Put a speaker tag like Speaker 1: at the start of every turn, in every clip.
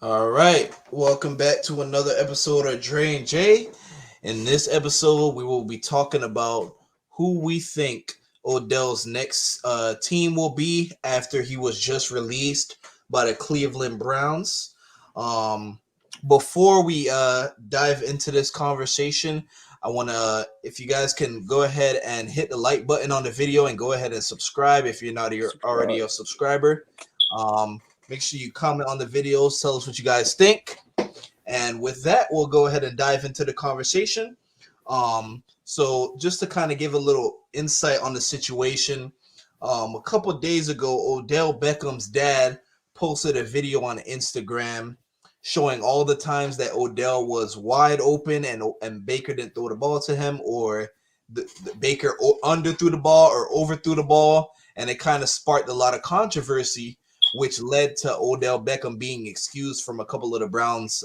Speaker 1: All right, welcome back to another episode of Dre and Jay. In this episode, we will be talking about who we think Odell's next team will be after he was just released by the Cleveland Browns. Um, Before we dive into this conversation, I want to, if you guys can go ahead and hit the like button on the video and go ahead and subscribe if you're not already
Speaker 2: Subscribe.
Speaker 1: a subscriber. Make sure you comment on the videos, tell us what you guys think. And with that, we'll go ahead and dive into the conversation. So just to kind of give a little insight on the situation, a couple days ago, Odell Beckham's dad posted a video on Instagram showing all the times that Odell was wide open and Baker didn't throw the ball to him, or the Baker underthrew the ball or overthrew the ball, and it kind of sparked a lot of controversy, which led to Odell Beckham being excused from a couple of the Browns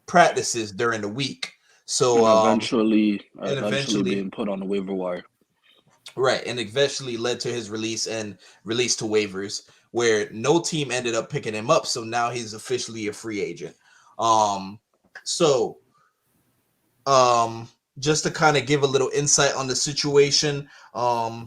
Speaker 1: practices during the week. So
Speaker 2: And eventually,
Speaker 1: and
Speaker 2: eventually
Speaker 1: eventually,
Speaker 2: being put on the waiver wire.
Speaker 1: right, and eventually led to his release and release to waivers, where no team ended up picking him up. So now he's officially a free agent. Um, so um, just to kind of give a little insight on the situation, uh,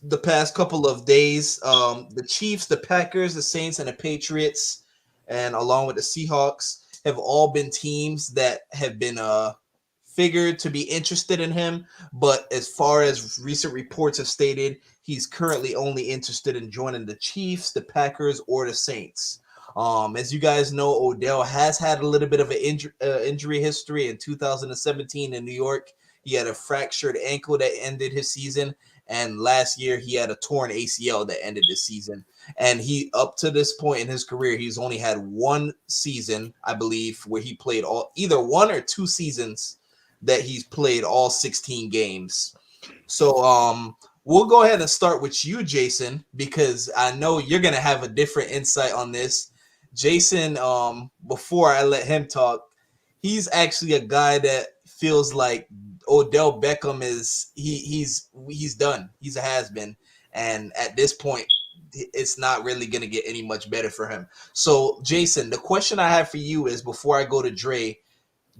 Speaker 1: the past couple of days, the Chiefs, the Packers, the Saints, and the Patriots, and along with the Seahawks, have all been teams that have been figured to be interested in him. But as far as recent reports have stated, he's currently only interested in joining the Chiefs, the Packers, or the Saints. As you guys know, Odell has had a little bit of an injury history in 2017 in New York. He had a fractured ankle that ended his season, and last year he had a torn ACL that ended the season. And he, up to this point in his career, he's only had one season, I believe, where he played all either one or two seasons that he's played all 16 games. So we'll go ahead and start with you, Jason, because I know you're gonna have a different insight on this. Jason, before I let him talk, he's actually a guy that feels like Odell Beckham is he's done. He's a has been, and at this point, it's not really gonna get any much better for him. So, Jason, the question I have for you is before I go to Dre,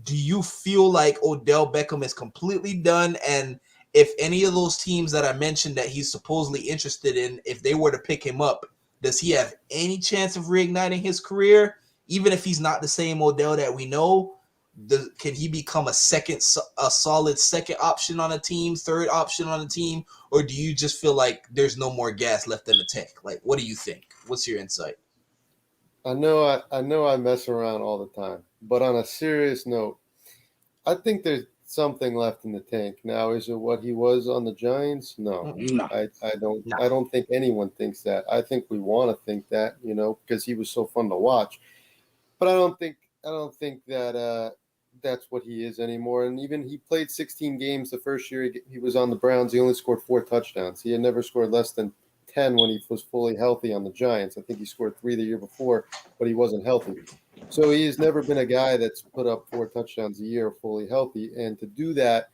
Speaker 1: do you feel like Odell Beckham is completely done? And if any of those teams that I mentioned that he's supposedly interested in, if they were to pick him up, does he have any chance of reigniting his career? Even if he's not the same Odell that we know, can he become a solid second option on a team, third option on a team, or do you just feel like there's no more gas left in the tank? Like, what do you think? What's your insight?
Speaker 3: I know I mess around all the time, but on a serious note, I think there's something left in the tank. Now, is it what he was on the Giants? No.
Speaker 1: Mm-mm.
Speaker 2: No.
Speaker 3: I don't think anyone thinks that. I think we want to think that, because he was so fun to watch. But I don't think that that's what he is anymore. And even he played 16 games the first year he was on the Browns. He only scored 4 touchdowns. He had never scored less than 10 when he was fully healthy on the Giants. I think he scored 3 the year before, but he wasn't healthy. So he has never been a guy that's put up 4 touchdowns a year fully healthy. And to do that,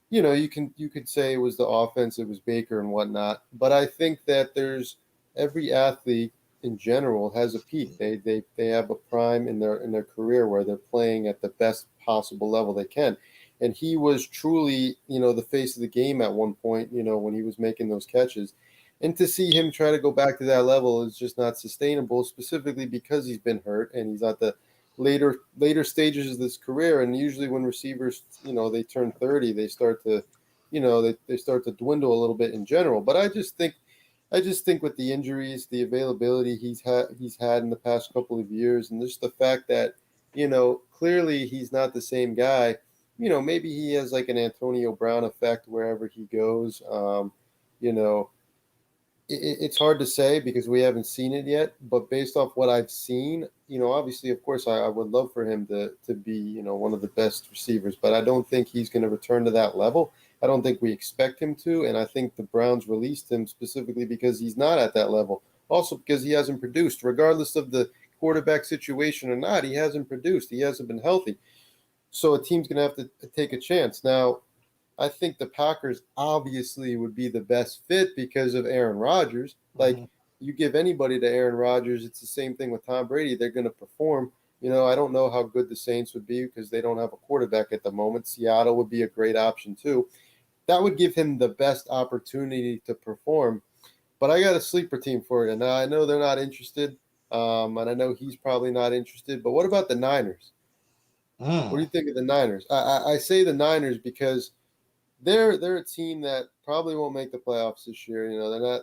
Speaker 3: you could say it was the offense, it was Baker and whatnot. But I think that there's every athlete in general has a peak. They have a prime in their career where they're playing at the best possible level they can. And he was truly, the face of the game at one point, when he was making those catches. And to see him try to go back to that level is just not sustainable, specifically because he's been hurt and he's at the later stages of this career. And usually when receivers, they turn 30, they start to, they start to dwindle a little bit in general. But I just think with the injuries, the availability he's had in the past couple of years, and just the fact that clearly he's not the same guy. Maybe he has like an Antonio Brown effect wherever he goes. You know, it's hard to say because we haven't seen it yet. But based off what I've seen, obviously, of course, I would love for him to be one of the best receivers. But I don't think he's going to return to that level. I don't think we expect him to, and I think the Browns released him specifically because he's not at that level. Also because he hasn't produced, regardless of the quarterback situation or not. He hasn't produced. He hasn't been healthy. So a team's going to have to take a chance. Now, I think the Packers obviously would be the best fit because of Aaron Rodgers.
Speaker 1: Mm-hmm.
Speaker 3: you give anybody to Aaron Rodgers, it's the same thing with Tom Brady. They're going to perform. I don't know how good the Saints would be because they don't have a quarterback at the moment. Seattle would be a great option too. That would give him the best opportunity to perform. But I got a sleeper team for you. Now, I know they're not interested, and I know he's probably not interested. But what about the Niners? What do
Speaker 1: Mm.
Speaker 3: you think of the Niners? I say the Niners because they're a team that probably won't make the playoffs this year. They're not.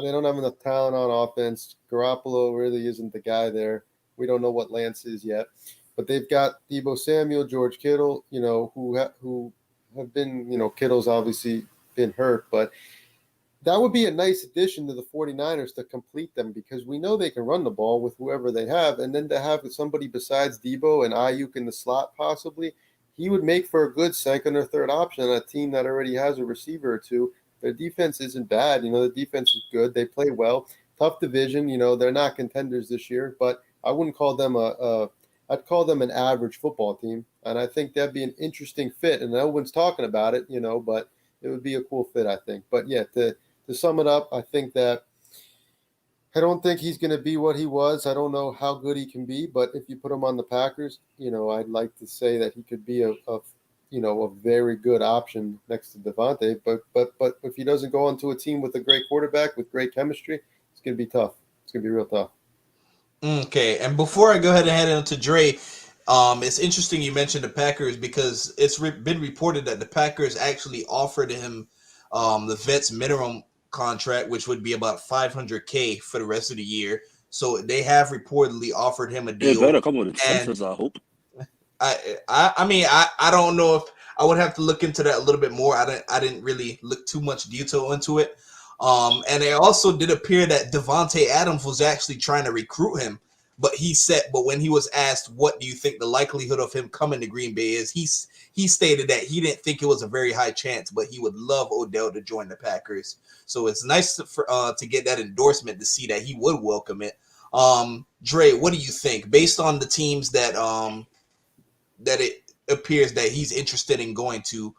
Speaker 3: They don't have enough talent on offense. Garoppolo really isn't the guy there. We don't know what Lance is yet, but they've got Debo Samuel, George Kittle. Who have been. Kittle's obviously been hurt, but that would be a nice addition to the 49ers to complete them because we know they can run the ball with whoever they have. And then to have somebody besides Debo and Ayuk in the slot possibly, he would make for a good second or third option on a team that already has a receiver or two. Their defense isn't bad. The defense is good. They play well. Tough division. They're not contenders this year, but I wouldn't call them I'd call them an average football team. And I think that'd be an interesting fit. And no one's talking about it, but it would be a cool fit, I think. But yeah, to sum it up, I think that I don't think he's going to be what he was. I don't know how good he can be, but if you put him on the Packers, I'd like to say that he could be a very good option next to Devontae. But if he doesn't go onto a team with a great quarterback with great chemistry, it's going to be tough. It's going to be real tough.
Speaker 1: Okay, and before I go ahead and head into Dre, it's interesting you mentioned the Packers because it's been reported that the Packers actually offered him the vet's minimum contract, which would be about $500K for the rest of the year. So they have reportedly offered him a
Speaker 2: It
Speaker 1: deal,
Speaker 2: better come with
Speaker 1: and
Speaker 2: incentives, I hope.
Speaker 1: I mean I don't know if I would have to look into that a little bit more. I didn't really look too much detail into it. And it also did appear that Devontae Adams was actually trying to recruit him, but when he was asked what do you think the likelihood of him coming to Green Bay is, he stated that he didn't think it was a very high chance, but he would love Odell to join the Packers. So it's nice to get that endorsement to see that he would welcome it. Dre, what do you think based on the teams that it appears that he's interested in going to?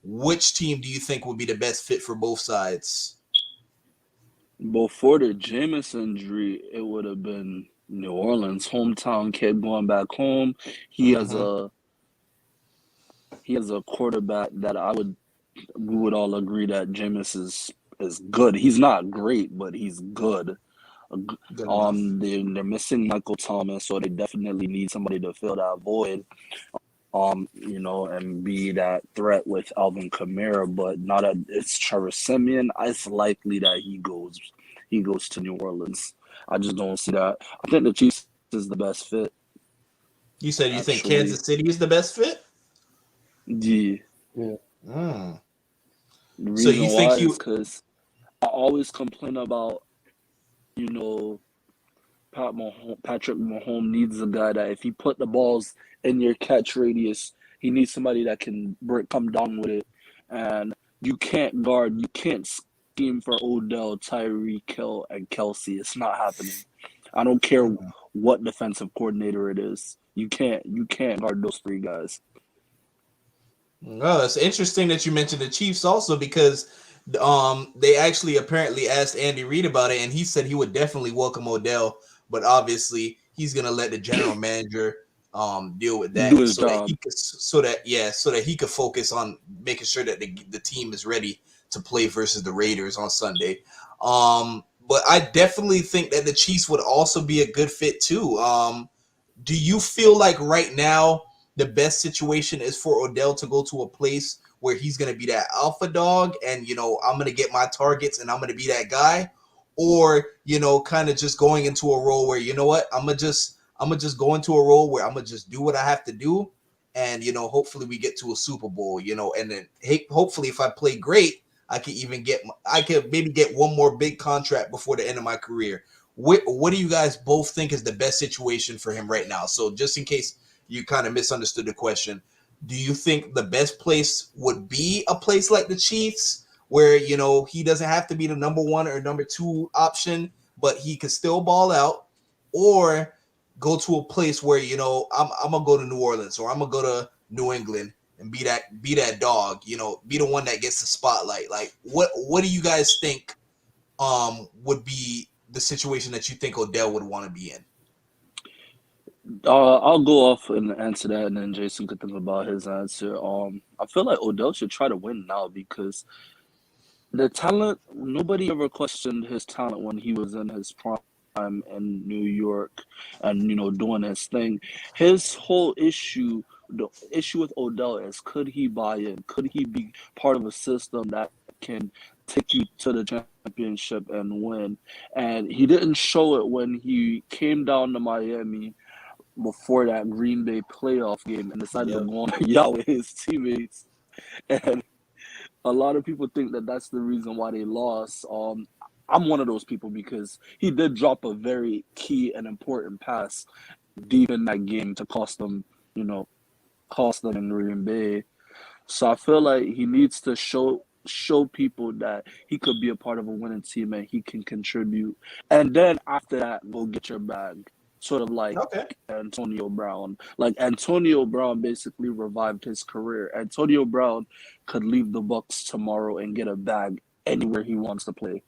Speaker 1: Which team do you think would be the best fit for both sides?
Speaker 2: Before the Jameis injury, it would have been New Orleans, hometown kid going back home. He has
Speaker 1: Mm-hmm.
Speaker 2: a he has a quarterback that we would all agree that Jameis is good. He's not great, but he's good.
Speaker 1: Good enough.
Speaker 2: They're missing Michael Thomas, so they definitely need somebody to fill that void. And be that threat with Alvin Kamara, but not at it's Trevor Simeon. It's likely that he goes to New Orleans. I just don't see that. I think the Chiefs is the best fit,
Speaker 1: You said you think
Speaker 2: actually.
Speaker 1: Kansas City is the best fit?
Speaker 2: The
Speaker 3: Yeah.
Speaker 1: Mm.
Speaker 2: the
Speaker 1: So
Speaker 2: reason
Speaker 1: you think
Speaker 2: why
Speaker 1: he?
Speaker 2: is because I always complain about, you know, Patrick Mahomes needs a guy that if he put the balls in your catch radius, he needs somebody that can come down with it. And you can't scheme for Odell, Tyreek, Hill, and Kelsey. It's not happening. I don't care what defensive coordinator it is. You can't guard those three guys.
Speaker 1: Oh, it's interesting that you mentioned the Chiefs also because they actually apparently asked Andy Reid about it and he said he would definitely welcome Odell, but obviously he's gonna let the general manager deal with
Speaker 2: Do
Speaker 1: that
Speaker 2: his job.
Speaker 1: so that he could focus on making sure that the team is ready to play versus the Raiders on Sunday. But I definitely think that the Chiefs would also be a good fit too. Do you feel like right now the best situation is for Odell to go to a place where he's going to be that alpha dog and, I'm going to get my targets and I'm going to be that guy? Or, kind of just going into a role where, you know what, I'm gonna just go into a role where I'm gonna just do what I have to do. And, hopefully we get to a Super Bowl, and then hey, hopefully if I play great, I could maybe get one more big contract before the end of my career. What do you guys both think is the best situation for him right now? So just in case you kind of misunderstood the question, do you think the best place would be a place like the Chiefs where, he doesn't have to be the number one or number two option, but he could still ball out, or go to a place where, I'm gonna go to New Orleans or I'm gonna go to New England and be that dog, be the one that gets the spotlight? Like what do you guys think would be the situation that you think Odell would want to be in?
Speaker 2: I'll go off and answer that, and then Jason could think about his answer. I feel like Odell should try to win now because the talent, nobody ever questioned his talent when he was in his prime in New York and, doing his thing. His whole issue, the issue with Odell is could he buy in? Could he be part of a system that can take you to the championship and win? And he didn't show it when he came down to Miami before that Green Bay playoff game and decided to
Speaker 1: Yep.
Speaker 2: go on a yacht with his teammates. And a lot of people think that that's the reason why they lost. I'm one of those people because he did drop a very key and important pass deep in that game to cost them, cost them in Green Bay. So I feel like he needs to show people that he could be a part of a winning team and he can contribute. And then after that, go get your bag. Sort of like
Speaker 1: Okay.
Speaker 2: Antonio Brown. Like Antonio Brown basically revived his career. Antonio Brown could leave the Bucks tomorrow and get a bag anywhere he wants to play.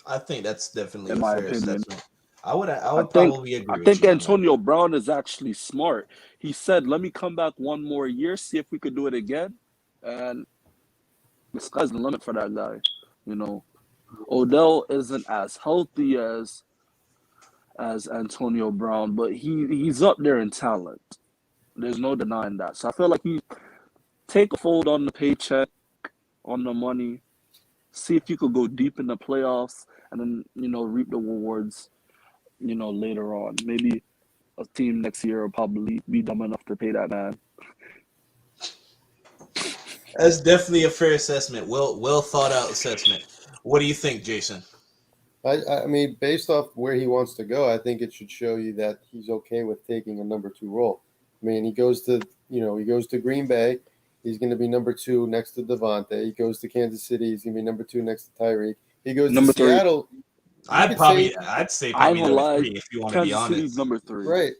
Speaker 1: I think that's definitely
Speaker 2: In
Speaker 1: a
Speaker 2: my
Speaker 1: fair
Speaker 2: opinion,
Speaker 1: assessment. I would
Speaker 2: I think
Speaker 1: probably
Speaker 2: I
Speaker 1: agree with
Speaker 2: think
Speaker 1: you on that.
Speaker 2: Antonio Brown is actually smart. He said, "Let me come back one more year, see if we could do it again." And the sky's the limit for that guy. Odell isn't as healthy as Antonio Brown, but he's up there in talent. There's no denying that. So I feel like he take a fold on the paycheck, on the money, see if you could go deep in the playoffs, and then reap the rewards. Later on, maybe a team next year will probably be dumb enough to pay that man.
Speaker 1: That's definitely a fair assessment. Well thought out assessment. What do you think, Jason?
Speaker 3: I mean, based off where he wants to go, I think it should show you that he's okay with taking a number 2 role. I mean, he goes to Green Bay. He's going to be number 2 next to Devontae. He goes to Kansas City. He's going to be number 2 next to Tyreek. He goes
Speaker 2: Number
Speaker 3: to
Speaker 2: 3.
Speaker 3: Seattle.
Speaker 1: I'd say
Speaker 2: I ain't
Speaker 1: probably
Speaker 2: gonna
Speaker 1: number
Speaker 2: lie.
Speaker 1: 3 if you want to be
Speaker 2: Kansas City's
Speaker 1: honest.
Speaker 2: number 3.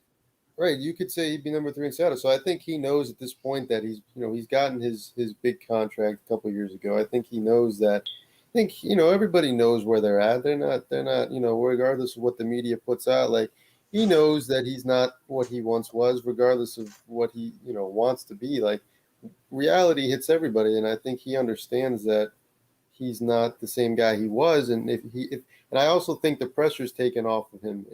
Speaker 3: Right. You could say he'd be number 3 in Seattle. So I think he knows at this point that he's gotten his big contract a couple of years ago. I think he knows that. I think everybody knows where they're at. They're not regardless of what the media puts out. Like he knows that he's not what he once was, regardless of what he wants to be. Like reality hits everybody, and I think he understands that he's not the same guy he was. And and I also think the pressure's taken off of him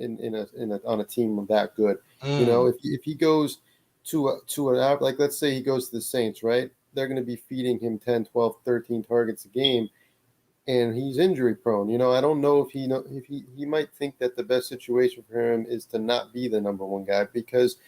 Speaker 3: on a team that good. If he goes to an like let's say he goes to the Saints, right? They're going to be feeding him 10, 12, 13 targets a game. And he's injury prone. I don't know if he might think that the best situation for him is to not be the number 1 guy, because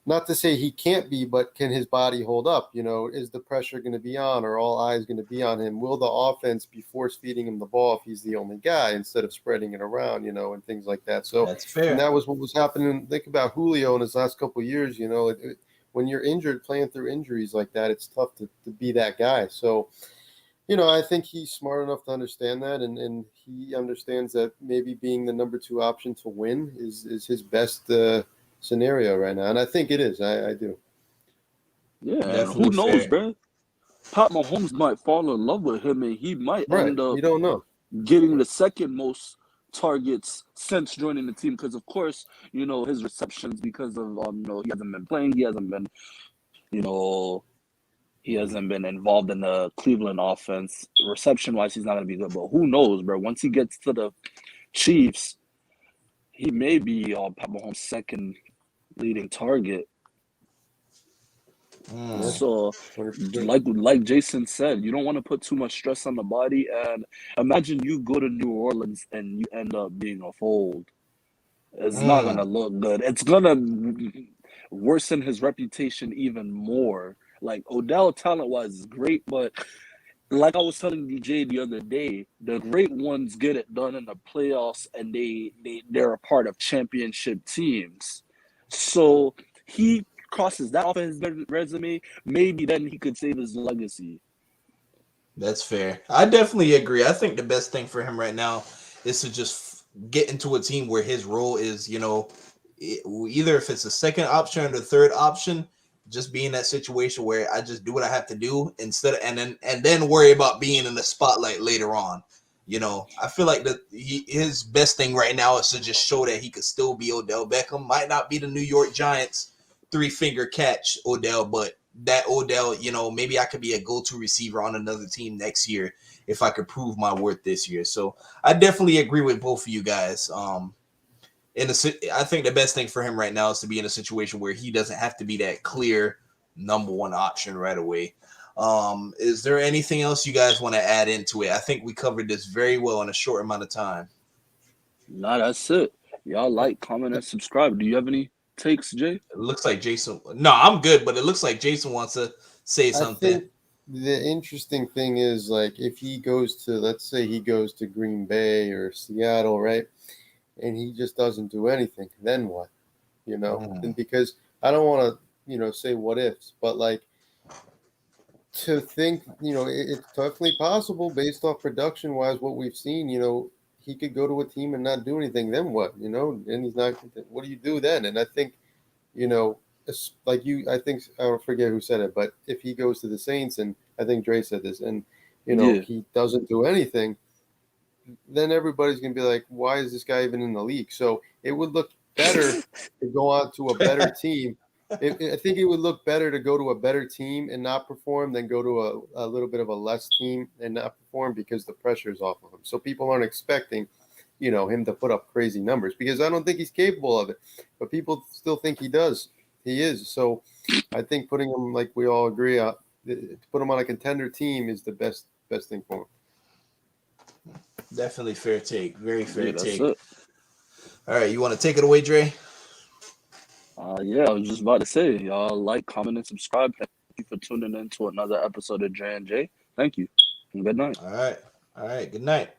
Speaker 3: not to say he can't be, but can his body hold up? Is the pressure going to be on, or all eyes going to be on him? Will the offense be force feeding him the ball if he's the only guy instead of spreading it around, and things like that. So
Speaker 1: that's fair.
Speaker 3: And that was what was happening. Think about Julio in his last couple of years. When you're injured, playing through injuries like that, it's tough to be that guy. So I think he's smart enough to understand that, and he understands that maybe being the number 2 option to win is his best scenario right now, and I think it is. I do.
Speaker 2: Yeah, and
Speaker 1: Definitely
Speaker 2: who knows,
Speaker 1: fair.
Speaker 2: bro? Pat Mahomes might fall in love with him, and he might
Speaker 3: Right.
Speaker 2: end up
Speaker 3: You don't know.
Speaker 2: getting the second most targets since joining the team. Because of course, his receptions, because of he hasn't been playing, he hasn't been involved in the Cleveland offense. Reception-wise, he's not going to be good. But who knows, bro? Once he gets to the Chiefs, he may be Pat Mahomes' second leading target. So,
Speaker 3: 100%.
Speaker 2: like Jason said, you don't want to put too much stress on the body. And imagine you go to New Orleans and you end up being a fold. It's not going to look good. It's going to worsen his reputation even more. Like Odell, talent-wise, is great, but like I was telling DJ the other day, the great ones get it done in the playoffs, and they're a part of championship teams. So he crosses that off his resume. Maybe then he could save his legacy.
Speaker 1: That's fair. I definitely agree. I think the best thing for him right now is to just get into a team where his role is, either if it's a second option or the third option, just be in that situation where I just do what I have to do and then worry about being in the spotlight later on. I feel like his best thing right now is to just show that he could still be Odell Beckham. Might not be the New York Giants 3-finger catch Odell, but that Odell, maybe I could be a go-to receiver on another team next year if I could prove my worth this year. So I definitely agree with both of you guys. I think the best thing for him right now is to be in a situation where he doesn't have to be that clear number one option right away. Is there anything else you guys want to add into it? I think we covered this very well in a short amount of time.
Speaker 2: Nah, that's it. Y'all like, comment, and subscribe. Do you have any takes, Jay?
Speaker 1: It looks like Jason. No, I'm good, but it looks like Jason wants to say
Speaker 3: I
Speaker 1: something.
Speaker 3: think the interesting thing is, like, if he goes to, let's say he goes to Green Bay or Seattle, right? And he just doesn't do anything, then what? And because I don't want to, say what ifs, but like to think, it's definitely possible based off production wise, what we've seen, he could go to a team and not do anything. Then what? And he's not. What do you do then? And I think, like I think I don't forget who said it, but if he goes to the Saints, and I think Dre said this, and he doesn't do anything, then everybody's gonna be like, why is this guy even in the league? So it would look better to go on to a better team. I think it would look better to go to a better team and not perform than go to a little bit of a less team and not perform, because the pressure is off of him. So people aren't expecting, him to put up crazy numbers, because I don't think he's capable of it. But people still think he does. He is. So I think putting him, like we all agree, to put him on a contender team is the best thing for him.
Speaker 1: Definitely fair take. Very fair take.
Speaker 2: It.
Speaker 1: All right, you want to take it away, Dre?
Speaker 2: Yeah, I was just about to say, y'all like, comment, and subscribe. Thank you for tuning in to another episode of Dre and Jay. Thank you, and good night.
Speaker 1: All right. Good night.